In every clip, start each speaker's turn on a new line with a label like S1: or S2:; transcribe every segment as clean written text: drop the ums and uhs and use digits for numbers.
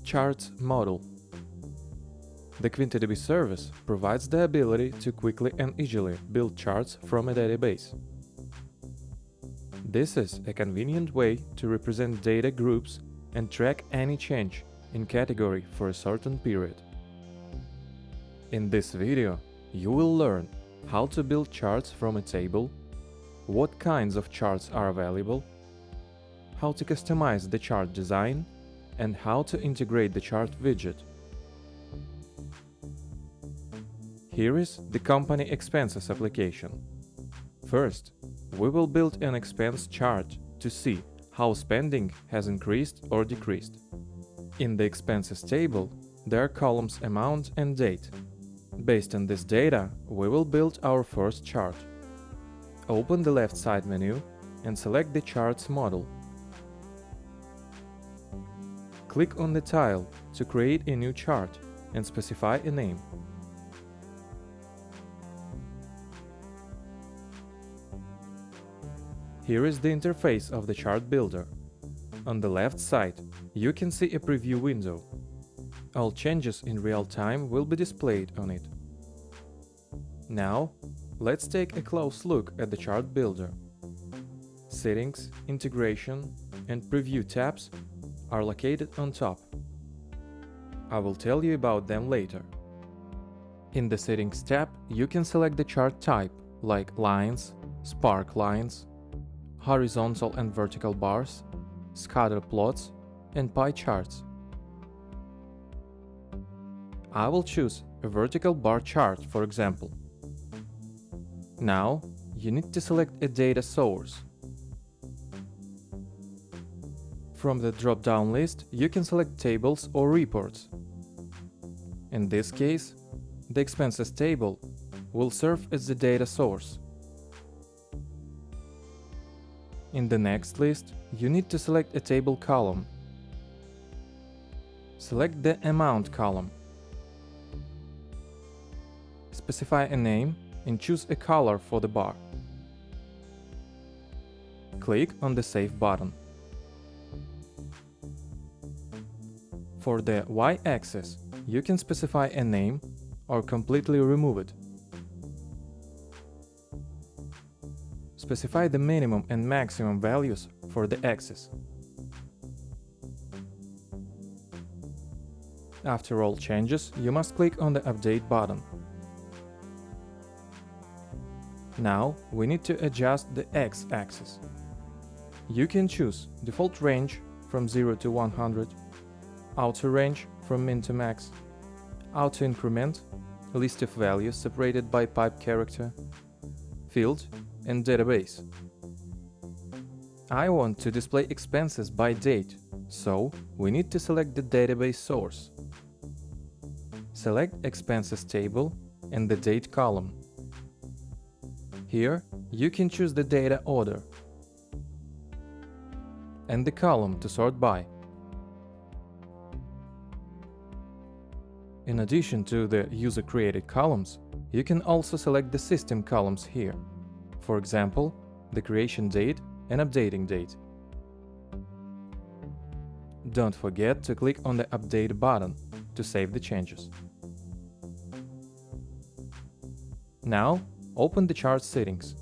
S1: Charts model. The QuintaDB service provides the ability to quickly and easily build charts from a database. This is a convenient way to represent data groups and track any change in category for a certain period. In this video, you will learn how to build charts from a table, what kinds of charts are available, how to customize the chart design, and how to integrate the chart widget. Here is the company expenses application. First, we will build an expense chart to see how spending has increased or decreased. In the expenses table, there are columns amount and date. Based on this data, we will build our first chart. Open the left side menu and select the charts model. Click on the tile to create a new chart and specify a name. Here is the interface of the chart builder. On the left side, you can see a preview window. All changes in real time will be displayed on it. Now, let's take a close look at the chart builder. Settings, Integration, and Preview tabs are located on top. I will tell you about them later. In the Settings tab, you can select the chart type, like lines, spark lines, horizontal and vertical bars, scatter plots, and pie charts. I will choose a vertical bar chart, for example. Now, you need to select a data source. From the drop-down list, you can select tables or reports. In this case, the expenses table will serve as the data source. In the next list, you need to select a table column. Select the amount column. Specify a name and choose a color for the bar. Click on the Save button. For the y-axis, you can specify a name or completely remove it. Specify the minimum and maximum values for the axis. After all changes, you must click on the Update button. Now we need to adjust the x-axis. You can choose default range from 0 to 100, auto range from min to max, auto increment, list of values separated by pipe character, field, and database. I want to display expenses by date, so we need to select the database source. Select Expenses table and the Date column. Here, you can choose the data order and the column to sort by. In addition to the user-created columns, you can also select the system columns here. For example, the creation date and updating date. Don't forget to click on the Update button to save the changes. Now, open the chart settings.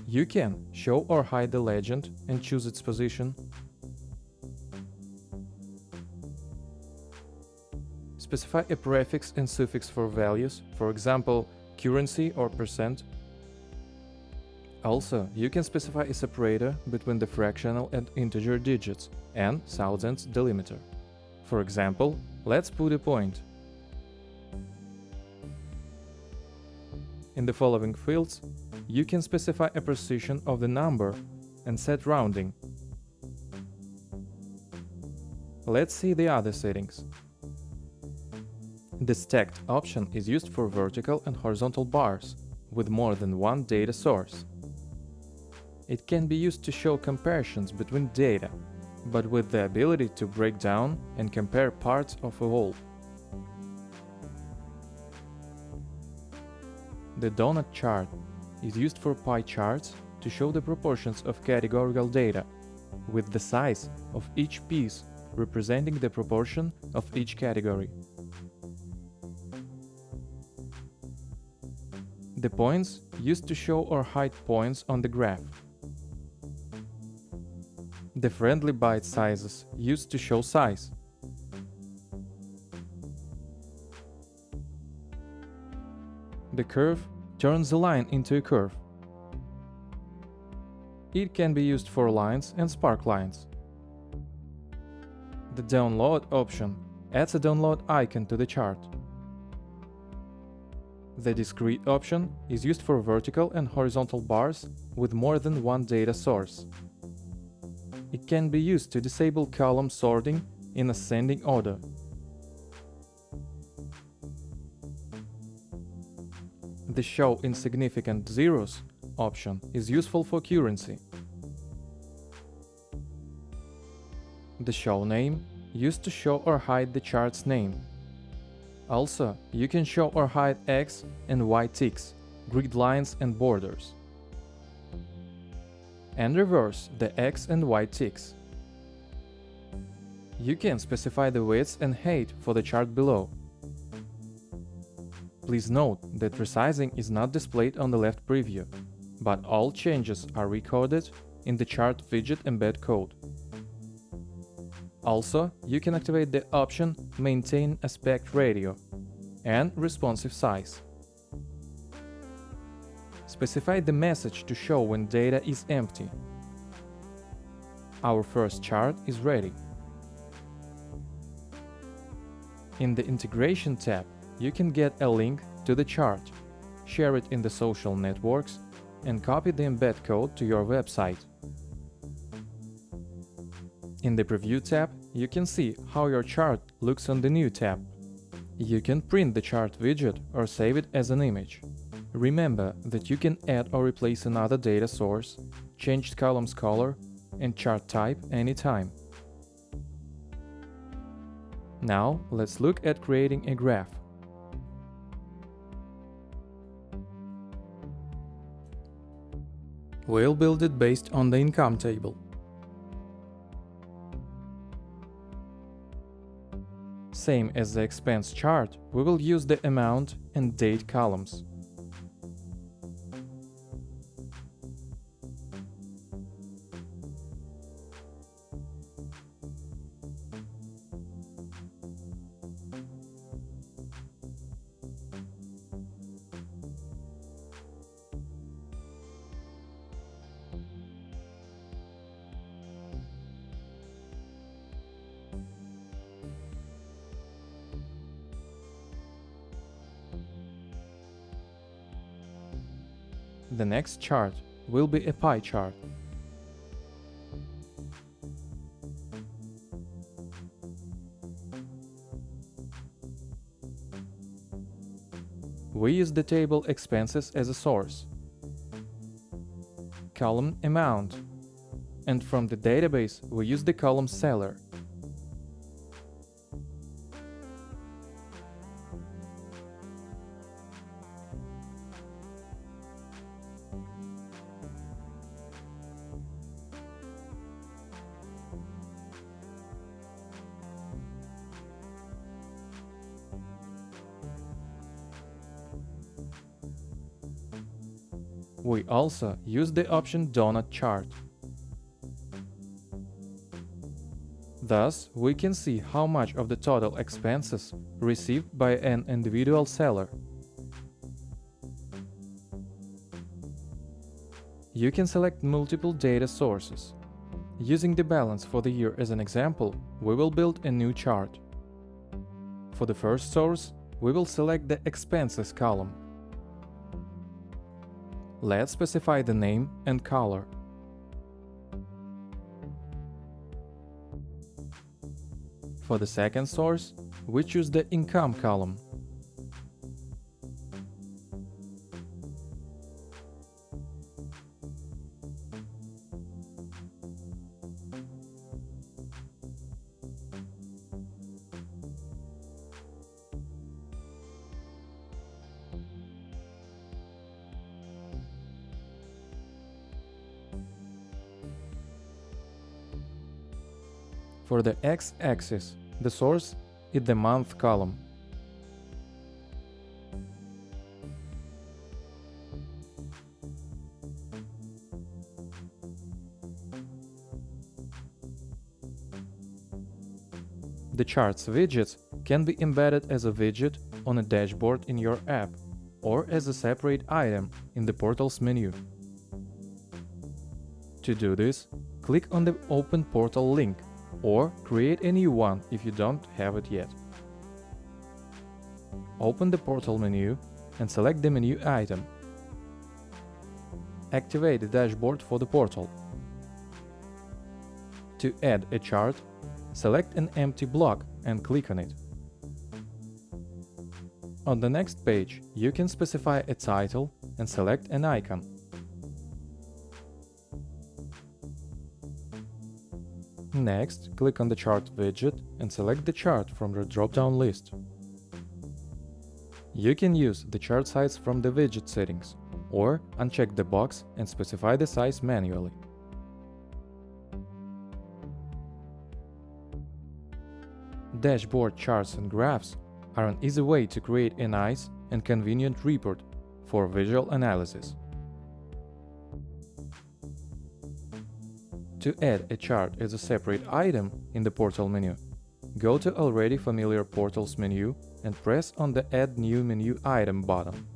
S1: You can show or hide the legend and choose its position. Specify a prefix and suffix for values, for example, currency or percent. Also, you can specify a separator between the fractional and integer digits and thousandths delimiter. For example, let's put a point. In the following fields, you can specify a precision of the number and set rounding. Let's see the other settings. The stacked option is used for vertical and horizontal bars with more than one data source. It can be used to show comparisons between data, but with the ability to break down and compare parts of a whole. The donut chart is used for pie charts to show the proportions of categorical data, with the size of each piece representing the proportion of each category. The points used to show or hide points on the graph. The friendly byte sizes used to show size. The curve turns a line into a curve. It can be used for lines and spark lines. The download option adds a download icon to the chart. The discrete option is used for vertical and horizontal bars with more than one data source. It can be used to disable column sorting in ascending order. The Show Insignificant Zeros option is useful for currency. The Show Name used to show or hide the chart's name. Also, you can show or hide X and Y ticks, grid lines and borders. And reverse the X and Y ticks. You can specify the width and height for the chart below. Please note that resizing is not displayed on the left preview, but all changes are recorded in the chart widget embed code. Also, you can activate the option Maintain Aspect Ratio and Responsive Size. Specify the message to show when data is empty. Our first chart is ready. In the Integration tab, you can get a link to the chart, share it in the social networks, and copy the embed code to your website. In the Preview tab, you can see how your chart looks on the New tab. You can print the chart widget or save it as an image. Remember that you can add or replace another data source, change column's color, and chart type anytime. Now, let's look at creating a graph. We'll build it based on the income table. Same as the expense chart, we will use the amount and date columns. The next chart will be a pie chart. We use the table expenses as a source, column amount, and from the database we use the column seller. We also use the option Donut Chart. Thus, we can see how much of the total expenses received by an individual seller. You can select multiple data sources. Using the balance for the year as an example, we will build a new chart. For the first source, we will select the Expenses column. Let's specify the name and color. For the second source, we choose the Income column. For the x-axis, the source is the month column. The chart's widgets can be embedded as a widget on a dashboard in your app, or as a separate item in the portal's menu. To do this, click on the Open Portal link, or create a new one if you don't have it yet. Open the portal menu and select the menu item. Activate the dashboard for the portal. To add a chart, select an empty block and click on it. On the next page, you can specify a title and select an icon. Next, click on the chart widget and select the chart from the drop-down list. You can use the chart size from the widget settings, or uncheck the box and specify the size manually. Dashboard charts and graphs are an easy way to create a nice and convenient report for visual analysis. To add a chart as a separate item in the portal menu, go to already familiar Portals menu and press on the Add New Menu Item button.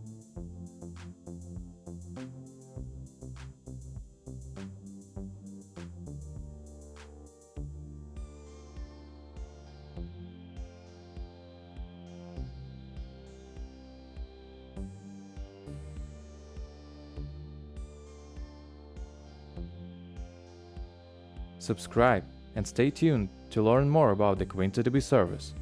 S1: Subscribe and stay tuned to learn more about the QuintaDB service.